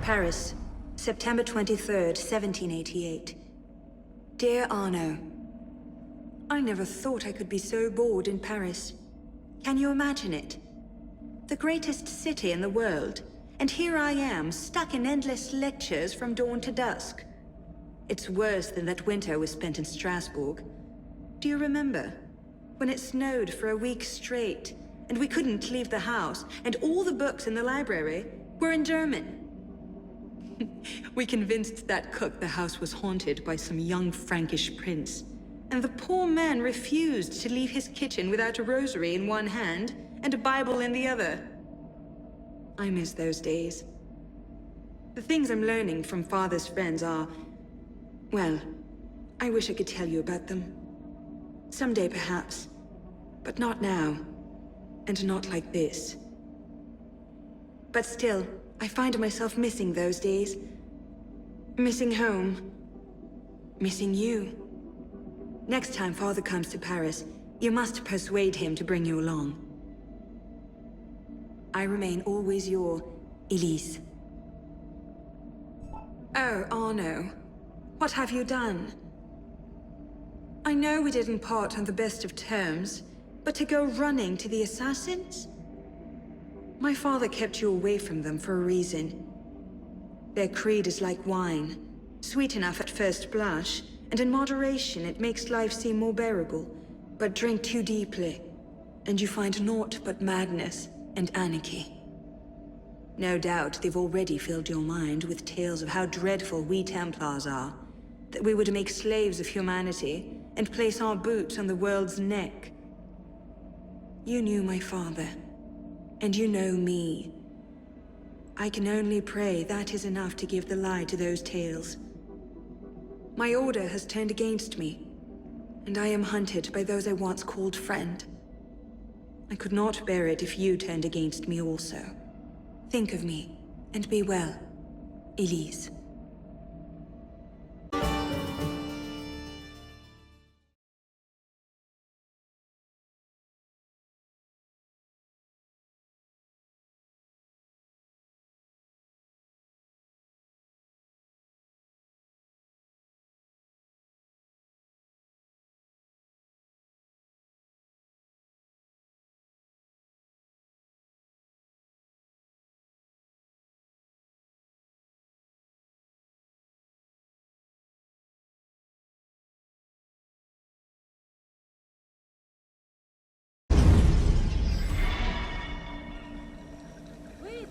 Paris, September 23rd, 1788. Dear Arno, I never thought I could be so bored in Paris. Can you imagine it? The greatest city in the world, and here I am, stuck in endless lectures from dawn to dusk. It's worse than that winter we spent in Strasbourg. Do you remember? When it snowed for a week straight, and we couldn't leave the house, and all the books in the library were in German. We convinced that cook the house was haunted by some young Frankish prince, and the poor man refused to leave his kitchen without a rosary in one hand and a Bible in the other. I miss those days. The things I'm learning from Father's friends are... well, I wish I could tell you about them. Someday, perhaps. But not now. And not like this. But still, I find myself missing those days. Missing home. Missing you. Next time Father comes to Paris, you must persuade him to bring you along. I remain always your Elise. Oh, Arno. What have you done? I know we didn't part on the best of terms, but to go running to the assassins? My father kept you away from them for a reason. Their creed is like wine, sweet enough at first blush, and in moderation it makes life seem more bearable. But drink too deeply, and you find naught but madness and anarchy. No doubt they've already filled your mind with tales of how dreadful we Templars are, that we would make slaves of humanity and place our boots on the world's neck. You knew my father, and you know me. I can only pray that is enough to give the lie to those tales. My order has turned against me, and I am hunted by those I once called friend. I could not bear it if you turned against me also. Think of me, and be well, Elise.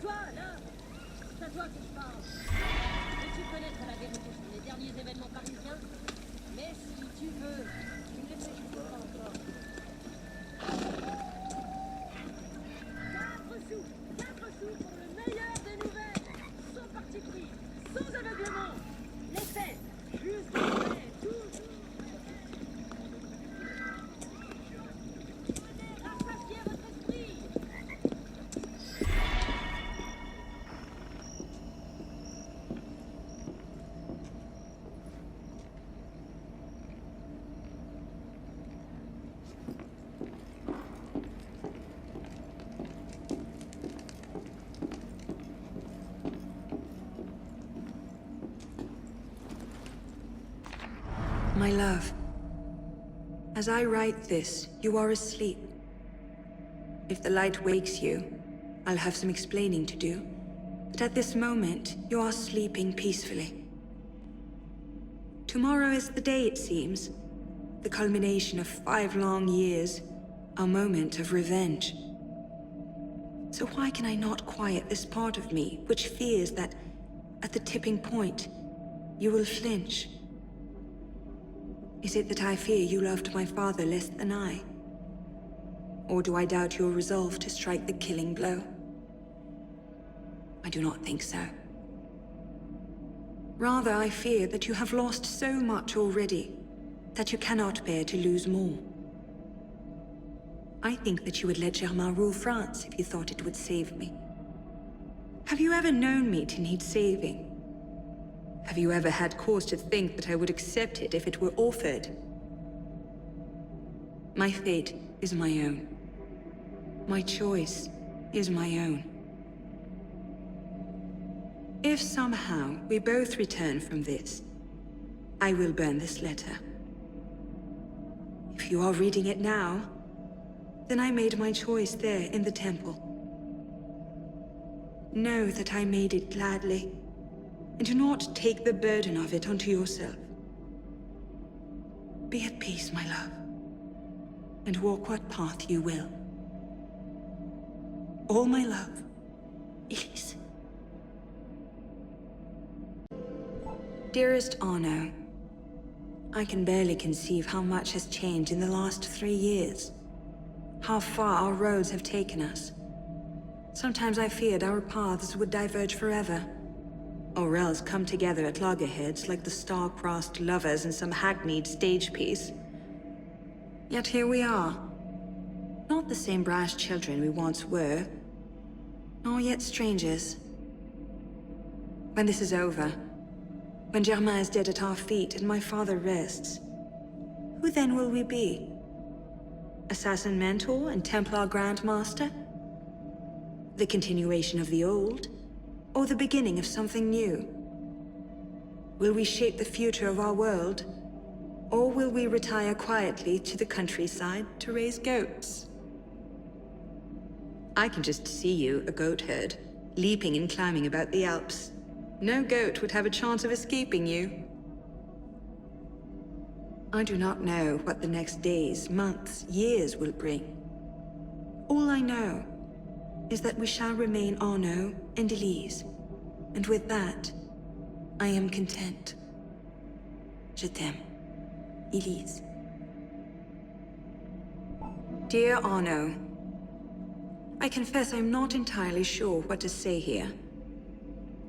Toi, là, c'est à toi que je parle. Veux-tu connaître la vérité sur les derniers événements parisiens? Mais si tu veux, tu ne les sais pas encore. 4 sous pour le meilleur des nouvelles. Sans parti pris, sans aveuglement. Les faits, juste les faits, toujours. Rassasiez votre esprit. My love, as I write this, you are asleep. If the light wakes you, I'll have some explaining to do. But at this moment, you are sleeping peacefully. Tomorrow is the day, it seems. The culmination of 5 long years. Our moment of revenge. So why can I not quiet this part of me, which fears that, at the tipping point, you will flinch? Is it that I fear you loved my father less than I? Or do I doubt your resolve to strike the killing blow? I do not think so. Rather, I fear that you have lost so much already, that you cannot bear to lose more. I think that you would let Germain rule France if you thought it would save me. Have you ever known me to need saving? Have you ever had cause to think that I would accept it if it were offered? My fate is my own. My choice is my own. If somehow we both return from this, I will burn this letter. If you are reading it now, then I made my choice there in the temple. Know that I made it gladly, and do not take the burden of it onto yourself. Be at peace, my love, and walk what path you will. All my love, Elise. Dearest Arno, I can barely conceive how much has changed in the last 3 years. How far our roads have taken us. Sometimes I feared our paths would diverge forever, or else come together at loggerheads like the star-crossed lovers in some hackneyed stage piece. Yet here we are. Not the same brash children we once were, nor yet strangers. When this is over, when Germain is dead at our feet and my father rests, who then will we be? Assassin mentor and Templar Grandmaster? The continuation of the old, or the beginning of something new? Will we shape the future of our world, or will we retire quietly to the countryside to raise goats? I can just see you, a goat herd, leaping and climbing about the Alps. No goat would have a chance of escaping you. I do not know what the next days, months, years will bring. All I know is that we shall remain Arno and Elise, and with that, I am content. Je t'aime, Elise. Dear Arno, I confess I'm not entirely sure what to say here.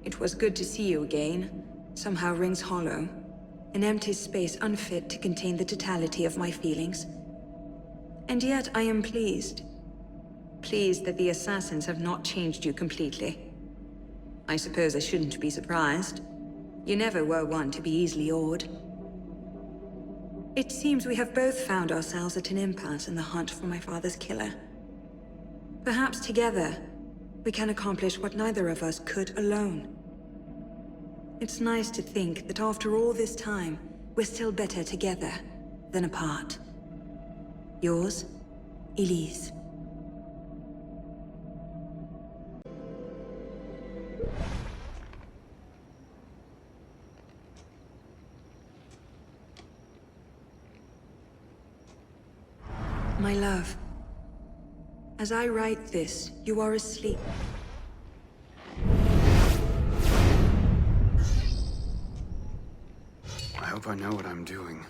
It was good to see you again. Somehow rings hollow. An empty space unfit to contain the totality of my feelings. And yet I am pleased. Pleased that the assassins have not changed you completely. I suppose I shouldn't be surprised. You never were one to be easily awed. It seems we have both found ourselves at an impasse in the hunt for my father's killer. Perhaps together, we can accomplish what neither of us could alone. It's nice to think that after all this time, we're still better together than apart. Yours, Elise. My love, as I write this, you are asleep. I hope I know what I'm doing.